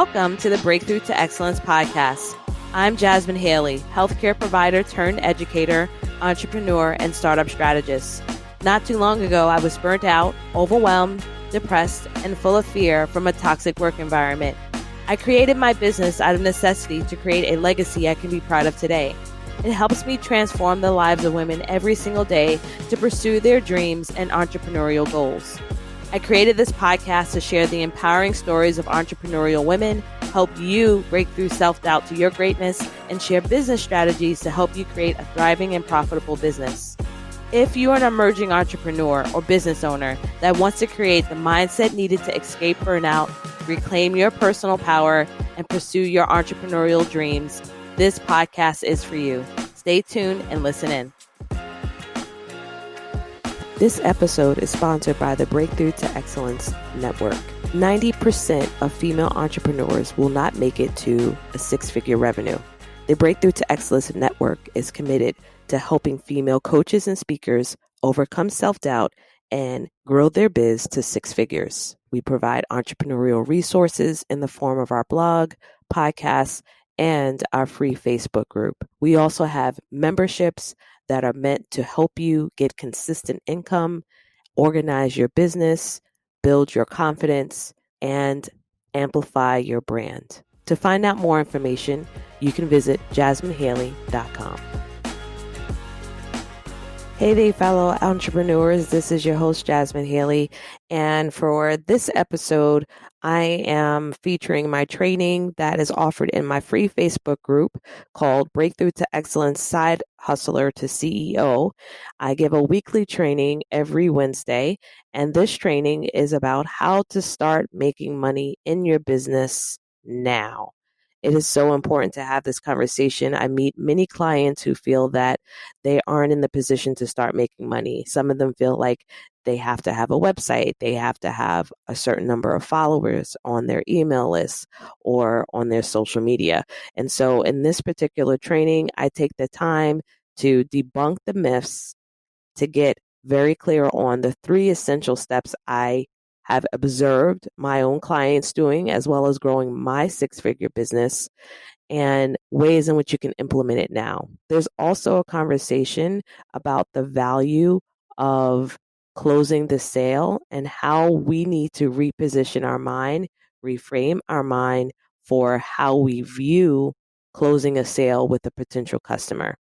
Welcome to the Breakthrough to Excellence podcast. I'm Jasmin Haley, healthcare provider turned educator, entrepreneur, and startup strategist. Not too long ago, I was burnt out, overwhelmed, depressed, and full of fear from a toxic work environment. I created my business out of necessity to create a legacy I can be proud of today. It helps me transform the lives of women every single day to pursue their dreams and entrepreneurial goals. I created this podcast to share the empowering stories of entrepreneurial women, help you break through self-doubt to your greatness, and share business strategies to help you create a thriving and profitable business. If you are an emerging entrepreneur or business owner that wants to create the mindset needed to escape burnout, reclaim your personal power, and pursue your entrepreneurial dreams, this podcast is for you. Stay tuned and listen in. This episode is sponsored by the Breakthrough to Excellence Network. 90% of female entrepreneurs will not make it to a six-figure revenue. The Breakthrough to Excellence Network is committed to helping female coaches and speakers overcome self-doubt and grow their biz to six figures. We provide entrepreneurial resources in the form of our blog, podcasts, and our free Facebook group. We also have memberships that are meant to help you get consistent income, organize your business, build your confidence, and amplify your brand. To find out more information, you can visit jasminhaley.com. Hey there, fellow entrepreneurs. This is your host, Jasmin Haley. And for this episode, I am featuring my training that is offered in my free Facebook group called Breakthrough to Excellence Side Hustler to CEO. I give a weekly training every Wednesday, and this training is about how to start making money in your business now. It is so important to have this conversation. I meet many clients who feel that they aren't in the position to start making money. Some of them feel like they have to have a website, they have to have a certain number of followers on their email list or on their social media. And so in this particular training, I take the time to debunk the myths, to get very clear on the three essential steps I have observed my own clients doing, as well as growing my six-figure business, and ways in which you can implement it now. There's also a conversation about the value of closing the sale and how we need to reposition our mind, reframe our mind for how we view closing a sale with a potential customer.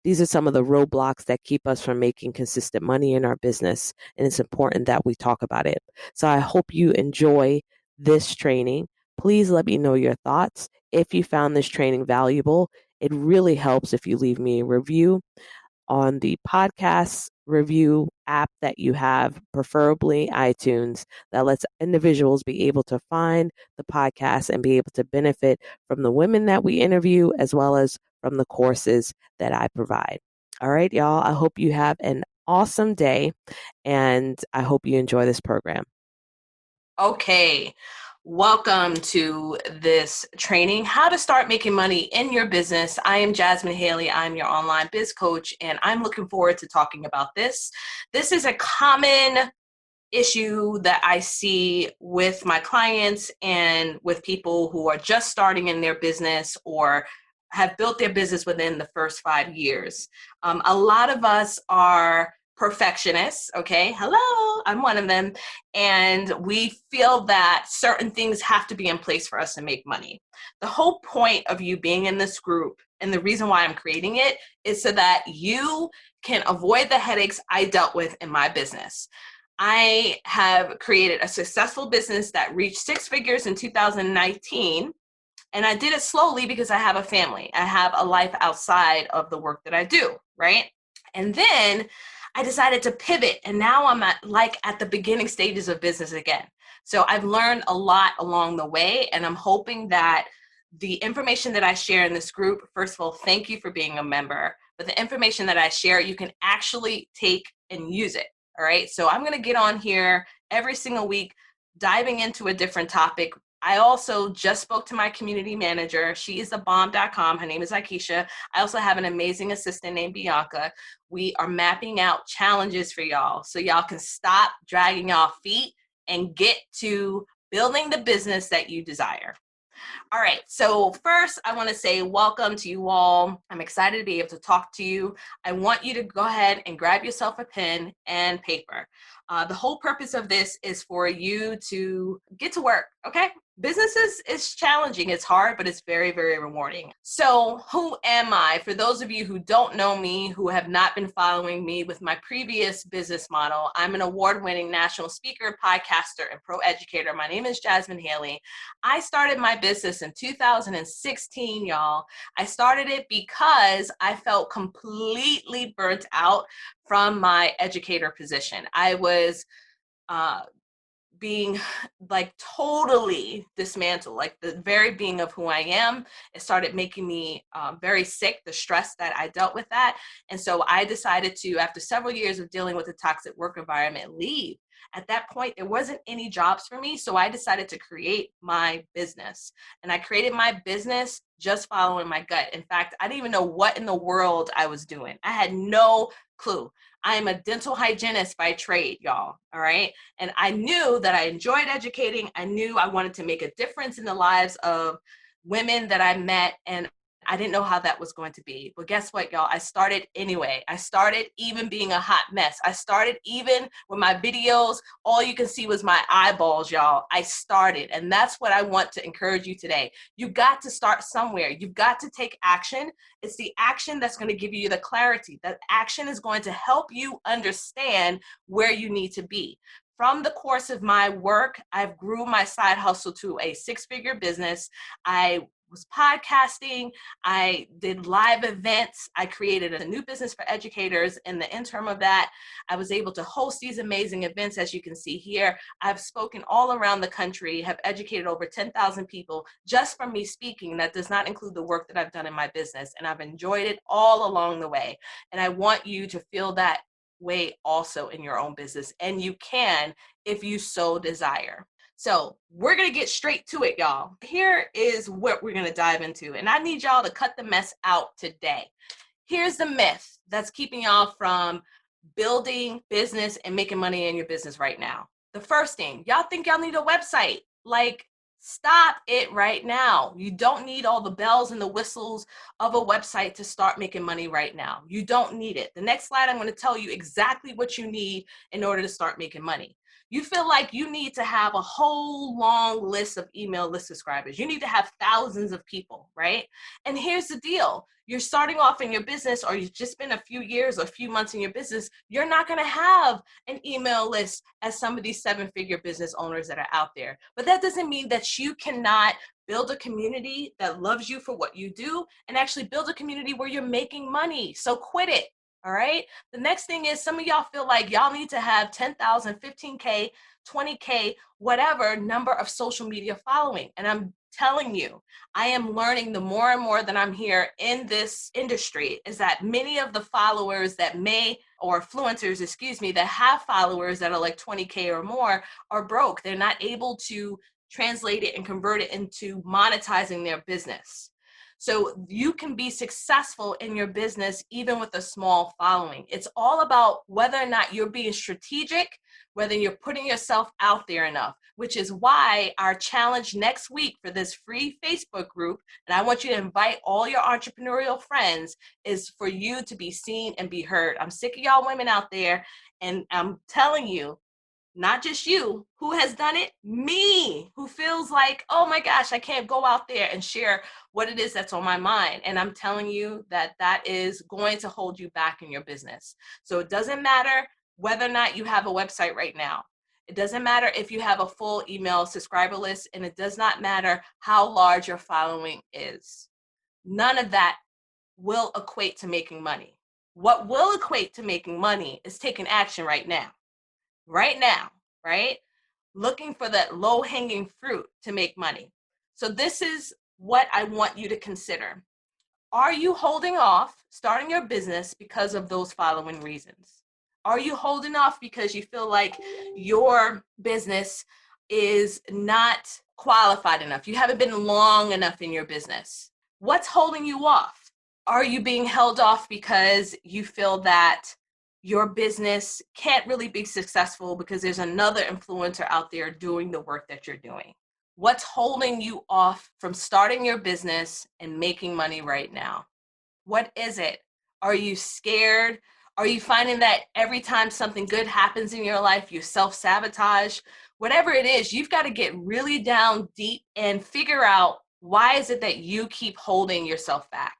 These are some of the roadblocks that keep us from making consistent money in our business, and it's important that we talk about it. So I hope you enjoy this training. Please let me know your thoughts. If you found this training valuable, it really helps if you leave me a review on the podcast review app that you have, preferably iTunes, that lets individuals be able to find the podcast and be able to benefit from the women that we interview, as well as from the courses that I provide. All right, y'all. I hope you have an awesome day, and I hope you enjoy this program. Okay. Welcome to this training, How to Start Making Money in Your Business. I am Jasmin Haley. I'm your online biz coach, and I'm looking forward to talking about this. This is a common issue that I see with my clients and with people who are just starting in their business or have built their business within the first 5 years. A lot of us are perfectionists, okay? Hello, I'm one of them. And we feel that certain things have to be in place for us to make money. The whole point of you being in this group, and the reason why I'm creating it, is so that you can avoid the headaches I dealt with in my business. I have created a successful business that reached six figures in 2019. And I did it slowly because I have a family. I have a life outside of the work that I do, right? And then I decided to pivot, and now I'm at the beginning stages of business again. So I've learned a lot along the way, and I'm hoping that the information that I share in this group, first of all, thank you for being a member, but the information that I share, you can actually take and use it, all right? So I'm gonna get on here every single week, diving into a different topic. I also just spoke to my community manager. She is thebomb.com. Her name is Aikisha. I also have an amazing assistant named Bianca. We are mapping out challenges for y'all so y'all can stop dragging y'all feet and get to building the business that you desire. All right. So first, I want to say welcome to you all. I'm excited to be able to talk to you. I want you to go ahead and grab yourself a pen and paper. The whole purpose of this is for you to get to work. Okay. Business is challenging. It's hard, but it's very, very rewarding. So who am I? For those of you who don't know me, who have not been following me with my previous business model, I'm an award-winning national speaker, podcaster, and pro educator. My name is Jasmin Haley. I started my business in 2016, y'all. I started it because I felt completely burnt out from my educator position. I was uh, being like totally dismantled, like the very being of who I am. It started making me very sick, the stress that I dealt with that. And so I decided to, after several years of dealing with a toxic work environment, leave. At that point, there wasn't any jobs for me. So I decided to create my business. And I created my business just following my gut. In fact, I didn't even know what in the world I was doing. I had no clue. I am a dental hygienist by trade, y'all. All right. And I knew that I enjoyed educating. I knew I wanted to make a difference in the lives of women that I met. And I didn't know how that was going to be. But guess what, y'all? I started anyway. I started even being a hot mess. I started even with my videos. All you can see was my eyeballs, y'all. I started. And that's what I want to encourage you today. You got to start somewhere. You've got to take action. It's the action that's going to give you the clarity. That action is going to help you understand where you need to be. From the course of my work, I've grew my side hustle to a six-figure business. I was podcasting. I did live events. I created a new business for educators. In the interim of that, I was able to host these amazing events, as you can see here. I've spoken all around the country, have educated over 10,000 people just from me speaking. That does not include the work that I've done in my business. And I've enjoyed it all along the way. And I want you to feel that way also in your own business. And you can if you so desire. So we're going to get straight to it, y'all. Here is what we're going to dive into. And I need y'all to cut the mess out today. Here's the myth that's keeping y'all from building business and making money in your business right now. The first thing, y'all think y'all need a website. Like, stop it right now. You don't need all the bells and the whistles of a website to start making money right now. You don't need it. The next slide, I'm going to tell you exactly what you need in order to start making money. You feel like you need to have a whole long list of email list subscribers. You need to have thousands of people, right? And here's the deal. You're starting off in your business, or you've just been a few years or a few months in your business. You're not going to have an email list as some of these seven-figure business owners that are out there. But that doesn't mean that you cannot build a community that loves you for what you do and actually build a community where you're making money. So quit it. All right. The next thing is, some of y'all feel like y'all need to have 10,000, 15K, 20K, whatever number of social media following. And I'm telling you, I am learning the more and more that I'm here in this industry is that many of the followers that or influencers, excuse me, that have followers that are like 20K or more are broke. They're not able to translate it and convert it into monetizing their business. So you can be successful in your business even with a small following. It's all about whether or not you're being strategic, whether you're putting yourself out there enough, which is why our challenge next week for this free Facebook group, and I want you to invite all your entrepreneurial friends, is for you to be seen and be heard. I'm sick of y'all women out there, and I'm telling you, not just you, who has done it? Me, who feels like, oh my gosh, I can't go out there and share what it is that's on my mind. And I'm telling you that that is going to hold you back in your business. So it doesn't matter whether or not you have a website right now. It doesn't matter if you have a full email subscriber list, and it does not matter how large your following is. None of that will equate to making money. What will equate to making money is taking action right now, right? Looking for that low hanging fruit to make money. So this is what I want you to consider. Are you holding off starting your business because of those following reasons? Are you holding off because you feel like your business is not qualified enough? You haven't been long enough in your business. What's holding you off? Are you being held off because you feel that your business can't really be successful because there's another influencer out there doing the work that you're doing? What's holding you off from starting your business and making money right now? What is it? Are you scared? Are you finding that every time something good happens in your life, you self-sabotage? Whatever it is, you've got to get really down deep and figure out, why is it that you keep holding yourself back?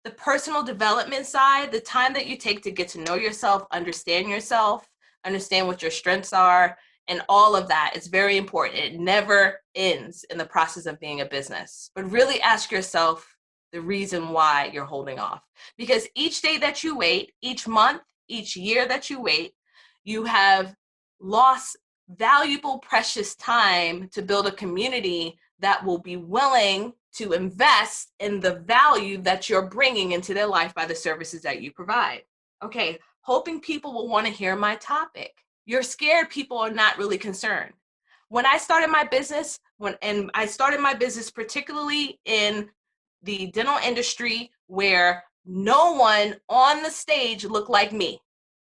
The personal development side, the time that you take to get to know yourself, understand what your strengths are, and all of that is very important. It never ends in the process of being a business. But really ask yourself the reason why you're holding off. Because each day that you wait, each month, each year that you wait, you have lost valuable, precious time to build a community that will be willing to invest in the value that you're bringing into their life by the services that you provide. Okay, hoping people will want to hear my topic. You're scared people are not really concerned. When I started my business, I started my business particularly in the dental industry, where no one on the stage looked like me.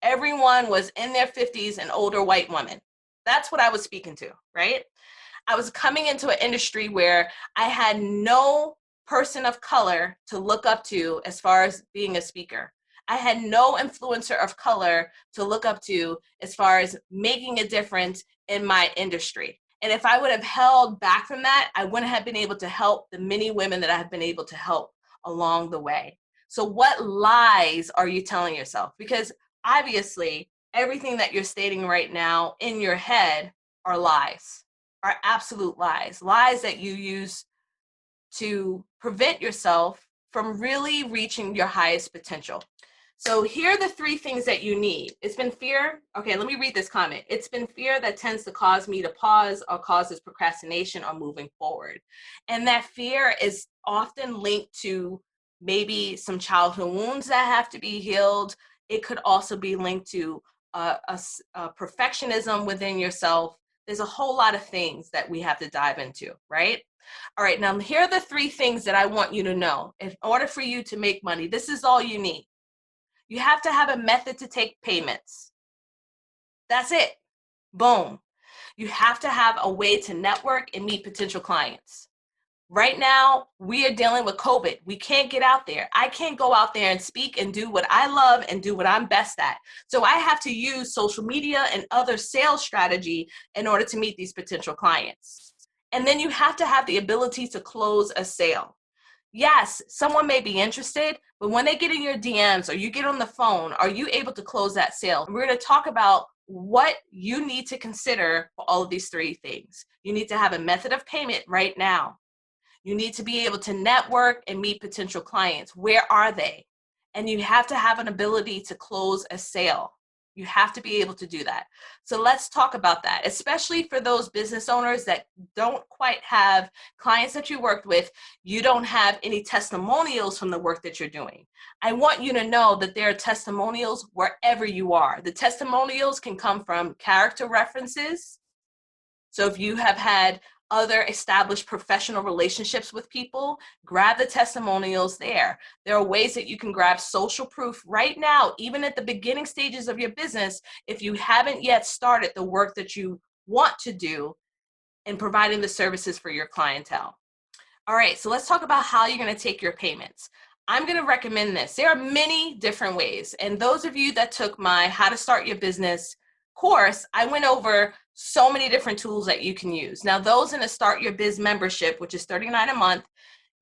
Everyone was in their 50s and older white women. That's what I was speaking to, right? I was coming into an industry where I had no person of color to look up to as far as being a speaker. I had no influencer of color to look up to as far as making a difference in my industry. And if I would have held back from that, I wouldn't have been able to help the many women that I have been able to help along the way. So, what lies are you telling yourself? Because obviously, everything that you're stating right now in your head are lies, are absolute lies, lies that you use to prevent yourself from really reaching your highest potential. So here are the three things that you need. It's been fear. Okay, let me read this comment. It's been fear that tends to cause me to pause or causes procrastination on moving forward. And that fear is often linked to maybe some childhood wounds that have to be healed. It could also be linked to a perfectionism within yourself. There's a whole lot of things that we have to dive into, right? All right, now here are the three things that I want you to know. In order for you to make money, this is all you need. You have to have a method to take payments. That's it. Boom. You have to have a way to network and meet potential clients. Right now, we are dealing with COVID. We can't get out there. I can't go out there and speak and do what I love and do what I'm best at. So I have to use social media and other sales strategy in order to meet these potential clients. And then you have to have the ability to close a sale. Yes, someone may be interested, but when they get in your DMs or you get on the phone, are you able to close that sale? We're going to talk about what you need to consider for all of these three things. You need to have a method of payment right now. You need to be able to network and meet potential clients. Where are they? And you have to have an ability to close a sale. You have to be able to do that. So let's talk about that, especially for those business owners that don't quite have clients that you worked with. You don't have any testimonials from the work that you're doing. I want you to know that there are testimonials wherever you are. The testimonials can come from character references. So if you have had other established professional relationships with people, grab the testimonials there. There are ways that you can grab social proof right now, even at the beginning stages of your business, if you haven't yet started the work that you want to do in providing the services for your clientele. All right, so let's talk about how you're going to take your payments. I'm going to recommend this. There are many different ways. And those of you that took my How to Start Your Business course, I went over so many different tools that you can use. Now, those in a Start Your Biz membership, which is $39 a month,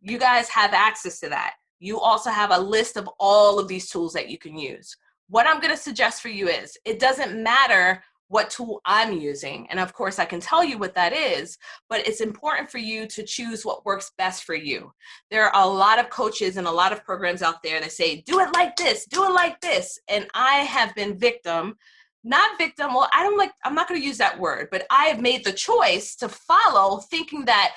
you guys have access to that. You also have a list of all of these tools that you can use. What I'm going to suggest for you is, it doesn't matter what tool I'm using. And of course, I can tell you what that is, but it's important for you to choose what works best for you. There are a lot of coaches and a lot of programs out there that say, do it like this, do it like this. And I have been not victim, well, I'm not going to use that word, but I have made the choice to follow, thinking that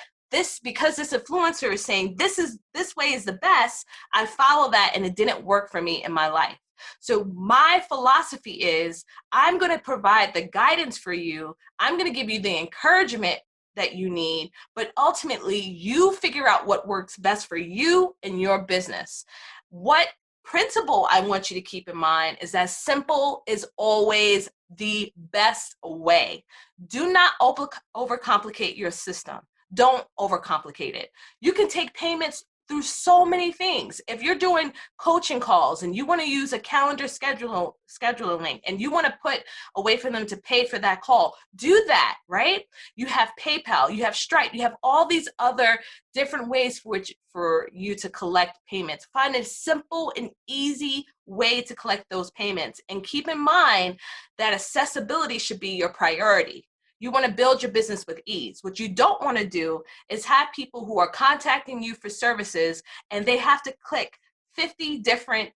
because this influencer is saying this way is the best, I follow that, and it didn't work for me in my life. So my philosophy is, I'm going to provide the guidance for you. I'm going to give you the encouragement that you need, but ultimately you figure out what works best for you and your business. What principle I want you to keep in mind is that simple is always the best way. Do not overcomplicate your system. don't overcomplicate it. You can take payments through so many things. If you're doing coaching calls and you want to use a calendar scheduling and you want to put a way for them to pay for that call, do that, right? You have PayPal, you have Stripe, you have all these other different ways for you to collect payments. Find a simple and easy way to collect those payments. And keep in mind that accessibility should be your priority. You want to build your business with ease. What you don't want to do is have people who are contacting you for services and they have to click 50 different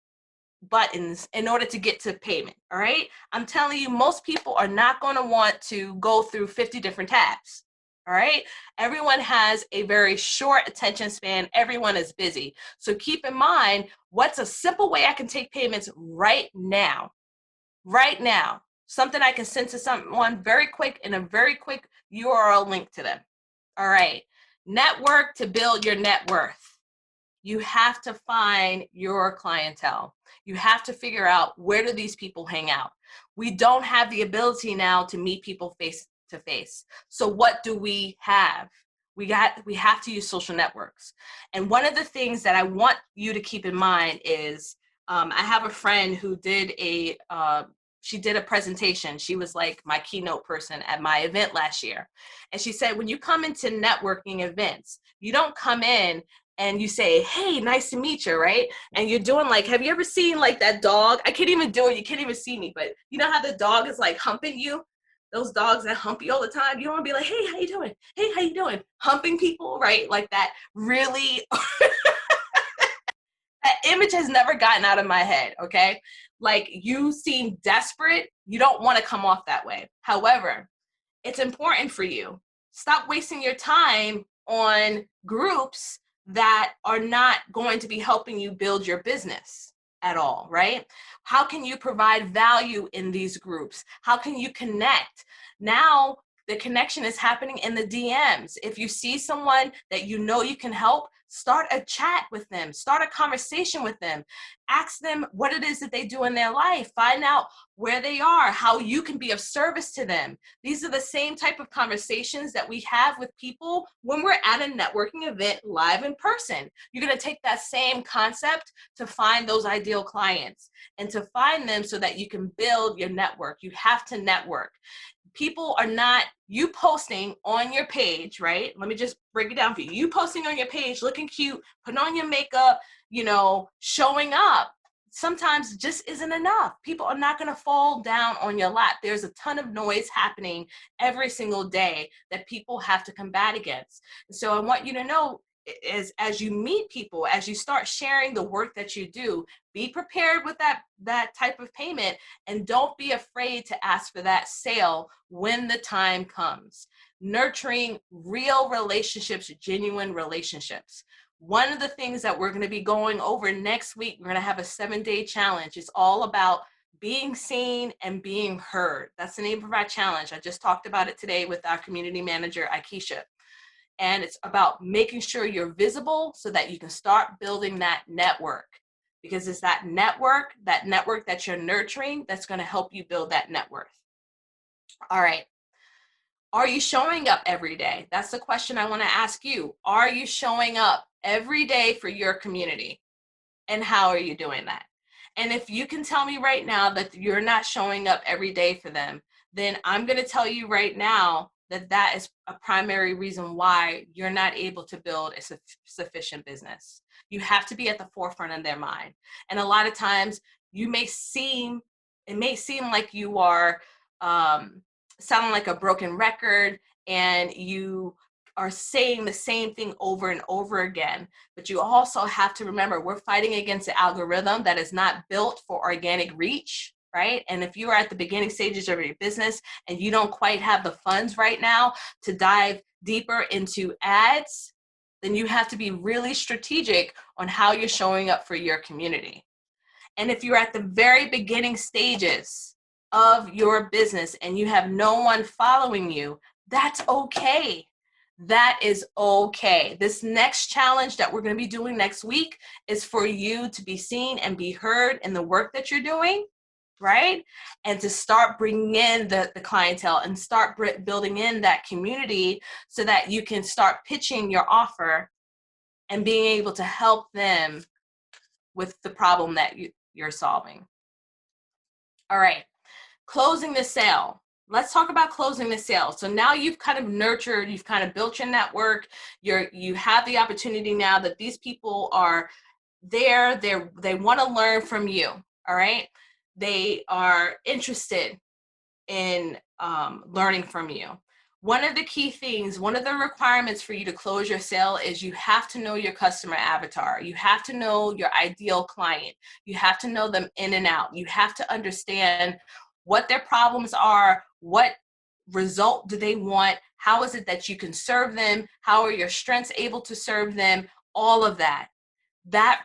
buttons in order to get to payment. All right. I'm telling you, most people are not going to want to go through 50 different tabs. All right. Everyone has a very short attention span. Everyone is busy. So keep in mind, what's a simple way I can take payments right now? Right now, something I can send to someone very quick in a very quick URL link to them. All right. Network to build your net worth. You have to find your clientele. You have to figure out, where do these people hang out? We don't have the ability now to meet people face to face. So what do we have? We have to use social networks. And one of the things that I want you to keep in mind is, I have a friend who did she did a presentation. She was like my keynote person at my event last year. And she said, when you come into networking events, you don't come in and you say, hey, nice to meet you, right? And you're doing like, have you ever seen like that dog? I can't even do it. You can't even see me, but you know how the dog is like humping you? Those dogs that hump you all the time. You don't want to be like, hey, how you doing? Hey, how you doing? Humping people, right? Like that really, that image has never gotten out of my head, okay? Like, you seem desperate. You don't want to come off that way. However, it's important for you. Stop wasting your time on groups that are not going to be helping you build your business at all, right? How can you provide value in these groups? How can you connect? Now, the connection is happening in the DMs. If you see someone that you know you can help, start a chat with them, start a conversation with them, ask them what it is that they do in their life, find out where they are, how you can be of service to them. These are the same type of conversations that we have with people when we're at a networking event live in person. You're going to take that same concept to find those ideal clients and to find them so that you can build your network. You have to network. People are not, you posting on your page, right? Let me just break it down for you. You posting on your page, looking cute, putting on your makeup, showing up, sometimes just isn't enough. People are not going to fall down on your lap. There's a ton of noise happening every single day that people have to combat against. So I want you to know, as you meet people, as you start sharing the work that you do, be prepared with that type of payment, and don't be afraid to ask for that sale when the time comes. Nurturing real relationships, genuine relationships. One of the things that we're going to be going over next week, we're going to have a 7-day challenge. It's all about being seen and being heard. That's the name of our challenge. I just talked about it today with our community manager, Aikisha. And it's about making sure you're visible so that you can start building that network. Because it's that network that you're nurturing that's going to help you build that net worth. All right. Are you showing up every day? That's the question I want to ask you. Are you showing up every day for your community? And how are you doing that? And if you can tell me right now that you're not showing up every day for them, then I'm going to tell you right now that that is a primary reason why you're not able to build a sufficient business. You have to be at the forefront of their mind. And a lot of times it may seem like you are sounding like a broken record, and you are saying the same thing over and over again. But you also have to remember, we're fighting against an algorithm that is not built for organic reach, right? And if you are at the beginning stages of your business and you don't quite have the funds right now to dive deeper into ads, then you have to be really strategic on how you're showing up for your community. And if you're at the very beginning stages of your business and you have no one following you, that's okay. That is okay. This next challenge that we're going to be doing next week is for you to be seen and be heard in the work that you're doing. right? And to start bringing in the clientele and start building in that community so that you can start pitching your offer and being able to help them with the problem that you're solving. All right, closing the sale. Let's talk about closing the sale. So now you've kind of nurtured, you've kind of built your network. You have the opportunity now that these people are there. They want to learn from you. All right, they are interested in learning from you. One of the key things, one of the requirements for you to close your sale is you have to know your customer avatar. You have to know your ideal client. You have to know them in and out. You have to understand what their problems are, what result do they want, how is it that you can serve them, how are your strengths able to serve them, all of that. That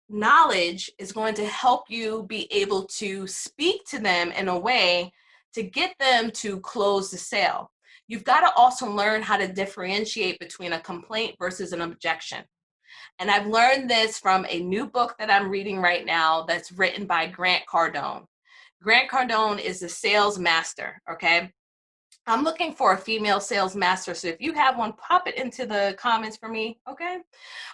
knowledge is going to help you be able to speak to them in a way to get them to close the sale. You've got to also learn how to differentiate between a complaint versus an objection. And I've learned this from a new book that I'm reading right now that's written by Grant Cardone. Grant Cardone is the sales master, okay? I'm looking for a female sales master. So if you have one, pop it into the comments for me, okay?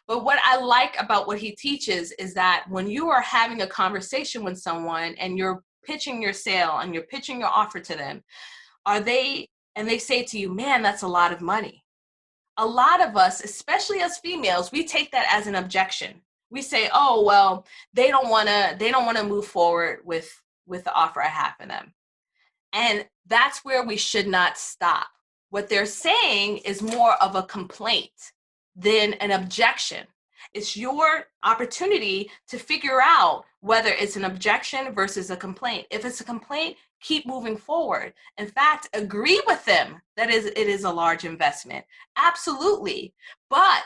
But what I like about what he teaches is that when you are having a conversation with someone and you're pitching your sale and you're pitching your offer to them, and they say to you, man, that's a lot of money. A lot of us, especially as females, we take that as an objection. We say, oh, well, they don't want to move forward with the offer I have for them. And that's where we should not stop. What they're saying is more of a complaint than an objection. It's your opportunity to figure out whether it's an objection versus a complaint. If it's a complaint, keep moving forward. In fact, agree with them that it is a large investment. Absolutely. But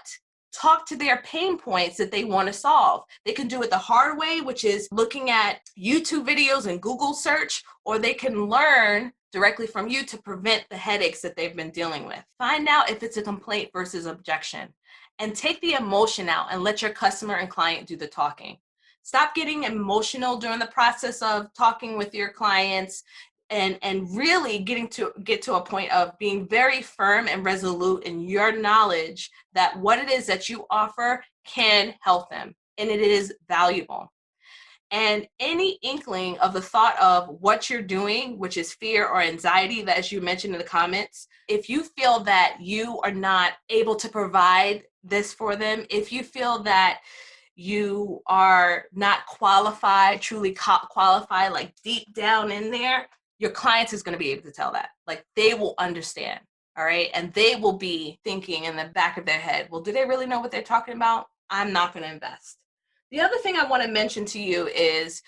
talk to their pain points that they want to solve. They can do it the hard way, which is looking at YouTube videos and Google search, or they can learn directly from you to prevent the headaches that they've been dealing with. Find out if it's a complaint versus objection and take the emotion out and let your customer and client do the talking. Stop getting emotional during the process of talking with your clients and really get to a point of being very firm and resolute in your knowledge that what it is that you offer can help them and it is valuable. And any inkling of the thought of what you're doing, which is fear or anxiety, that as you mentioned in the comments, if you feel that you are not able to provide this for them, if you feel that you are not qualified, truly qualified, like deep down in there, your clients is going to be able to tell that. Like they will understand. All right. And they will be thinking in the back of their head, well, do they really know what they're talking about? I'm not going to invest. The other thing I want to mention to you is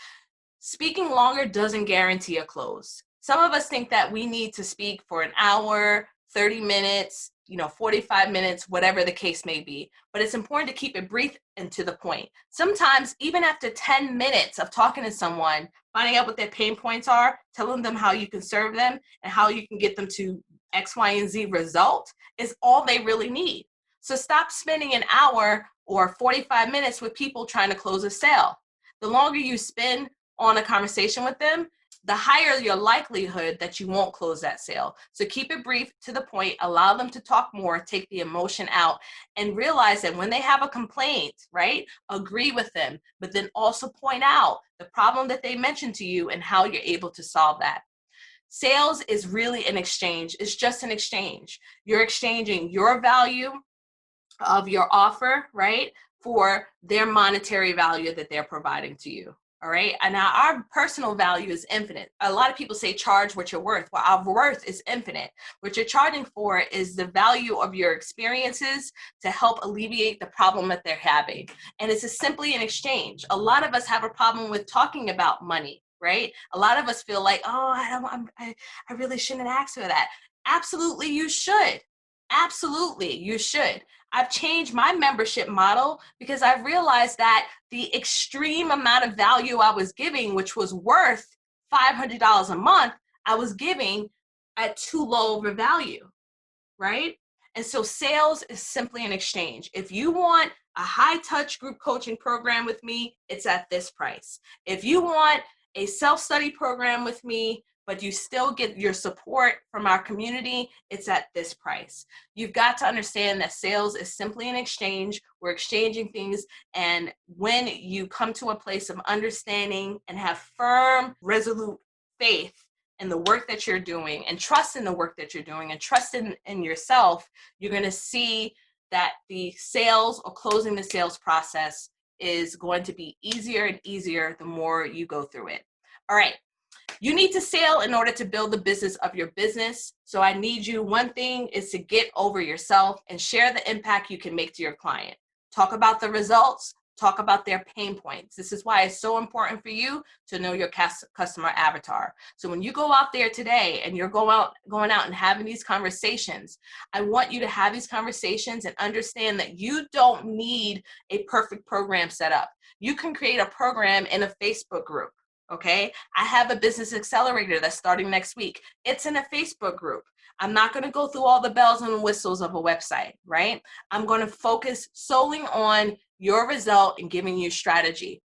speaking longer doesn't guarantee a close. Some of us think that we need to speak for an hour, 30 minutes, 45 minutes, whatever the case may be. But it's important to keep it brief and to the point. Sometimes, even after 10 minutes of talking to someone, finding out what their pain points are, telling them how you can serve them and how you can get them to X, Y, and Z result is all they really need. So stop spending an hour or 45 minutes with people trying to close a sale. The longer you spend on a conversation with them, the higher your likelihood that you won't close that sale. So keep it brief, to the point, allow them to talk more, take the emotion out, and realize that when they have a complaint, right, agree with them, but then also point out the problem that they mentioned to you and how you're able to solve that. Sales is really an exchange. It's just an exchange. You're exchanging your value of your offer, right, for their monetary value that they're providing to you. All right. And now our personal value is infinite. A lot of people say charge what you're worth. Well, our worth is infinite. What you're charging for is the value of your experiences to help alleviate the problem that they're having. And it's simply an exchange. A lot of us have a problem with talking about money, right? A lot of us feel like, oh, I really shouldn't ask for that. Absolutely, you should. Absolutely, you should. I've changed my membership model because I've realized that the extreme amount of value I was giving, which was worth $500 a month, I was giving at too low of a value, right? And so sales is simply an exchange. If you want a high touch group coaching program with me, it's at this price. If you want a self-study program with me, but you still get your support from our community, it's at this price. You've got to understand that sales is simply an exchange. We're exchanging things. And when you come to a place of understanding and have firm, resolute faith in the work that you're doing and trust in the work that you're doing and trust in yourself, you're going to see that the sales or closing the sales process is going to be easier and easier the more you go through it. All right. You need to sell in order to build the business of your business. So I need you, one thing is to get over yourself and share the impact you can make to your client. Talk about the results, talk about their pain points. This is why it's so important for you to know your customer avatar. So when you go out there today and you're going out and having these conversations, I want you to have these conversations and understand that you don't need a perfect program set up. You can create a program in a Facebook group. Okay, I have a business accelerator that's starting next week. It's in a Facebook group. I'm not going to go through all the bells and whistles of a website, right? I'm going to focus solely on your result and giving you strategy.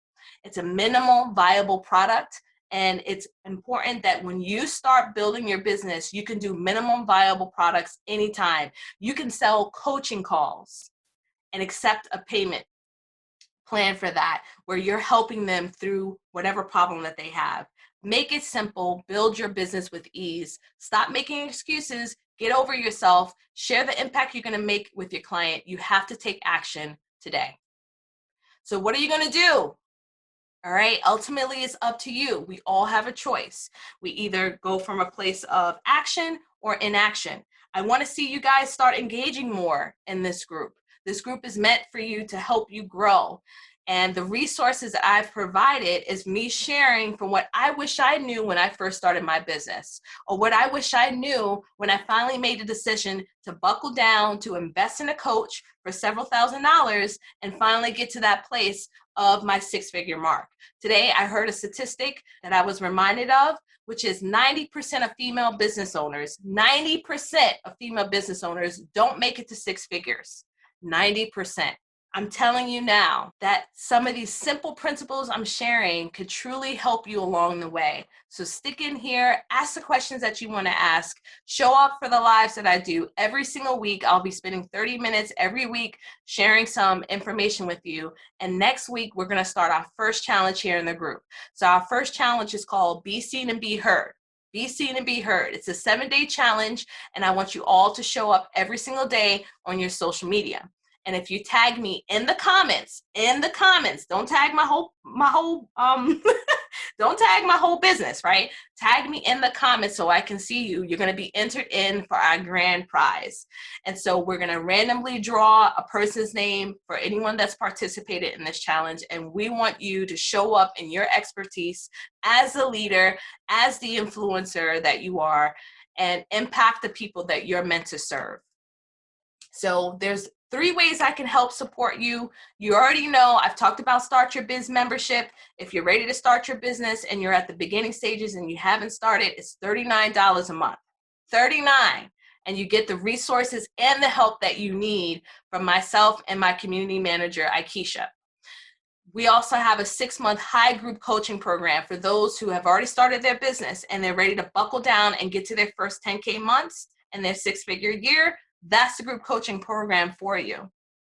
It's a minimal viable product. And it's important that when you start building your business, you can do minimum viable products anytime. You can sell coaching calls and accept a payment plan for that, where you're helping them through whatever problem that they have. Make it simple, build your business with ease. Stop making excuses, get over yourself, share the impact you're going to make with your client. You have to take action today. So what are you going to do? All right, ultimately it's up to you. We all have a choice. We either go from a place of action or inaction. I want to see you guys start engaging more in this group. This group is meant for you to help you grow. And the resources that I've provided is me sharing from what I wish I knew when I first started my business, or what I wish I knew when I finally made the decision to buckle down, to invest in a coach for several $1,000s and finally get to that place of my six-figure mark. Today, I heard a statistic that I was reminded of, which is 90% of female business owners, 90% of female business owners don't make it to six figures. 90%. I'm telling you now that some of these simple principles I'm sharing could truly help you along the way. So stick in here, ask the questions that you want to ask, show up for the lives that I do every single week. I'll be spending 30 minutes every week sharing some information with you. And next week, we're going to start our first challenge here in the group. So our first challenge is called Be Seen and Be Heard. Be seen and be heard. It's a 7-day challenge, and I want you all to show up every single day on your social media. And if you tag me in the comments, don't tag my whole don't tag my whole business, right? Tag me in the comments so I can see you. You're going to be entered in for our grand prize. And so we're going to randomly draw a person's name for anyone that's participated in this challenge. And we want you to show up in your expertise as the leader, as the influencer that you are, and impact the people that you're meant to serve. So there's 3 ways I can help support you. You already know I've talked about Start Your Biz membership. If you're ready to start your business and you're at the beginning stages and you haven't started, it's $39 a month. $39. And you get the resources and the help that you need from myself and my community manager, Aikisha. We also have a 6-month high group coaching program for those who have already started their business and they're ready to buckle down and get to their first 10K months and their 6-figure year. That's the group coaching program for you.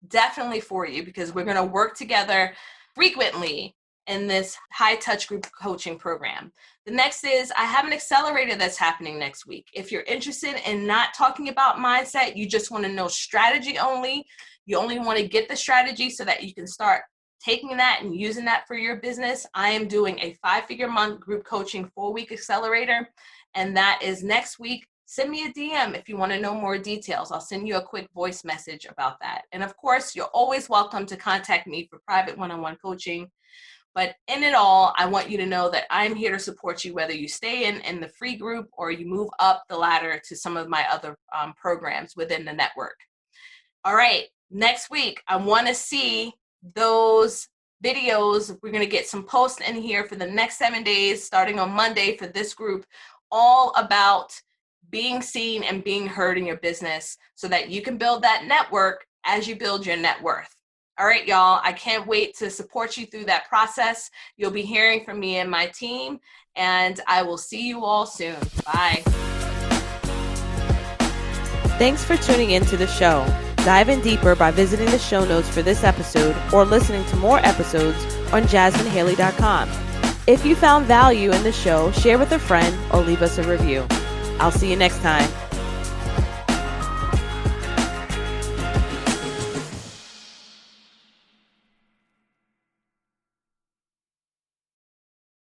Definitely for you, because we're going to work together frequently in this high touch group coaching program. The next is I have an accelerator that's happening next week. If you're interested in not talking about mindset, you just want to know strategy only, you only want to get the strategy so that you can start taking that and using that for your business, I am doing a 5-figure month group coaching 4-week accelerator. And that is next week. Send me a DM if you want to know more details. I'll send you a quick voice message about that. And of course, you're always welcome to contact me for private one-on-one coaching. But in it all, I want you to know that I'm here to support you, whether you stay in the free group or you move up the ladder to some of my other programs within the network. All right, next week, I want to see those videos. We're going to get some posts in here for the next 7 days, starting on Monday for this group, all about being seen and being heard in your business so that you can build that network as you build your net worth. All right, y'all, I can't wait to support you through that process. You'll be hearing from me and my team, and I will see you all soon. Bye. Thanks for tuning in to the show. Dive in deeper by visiting the show notes for this episode or listening to more episodes on jasminhaley.com. If you found value in the show, share with a friend or leave us a review. I'll see you next time.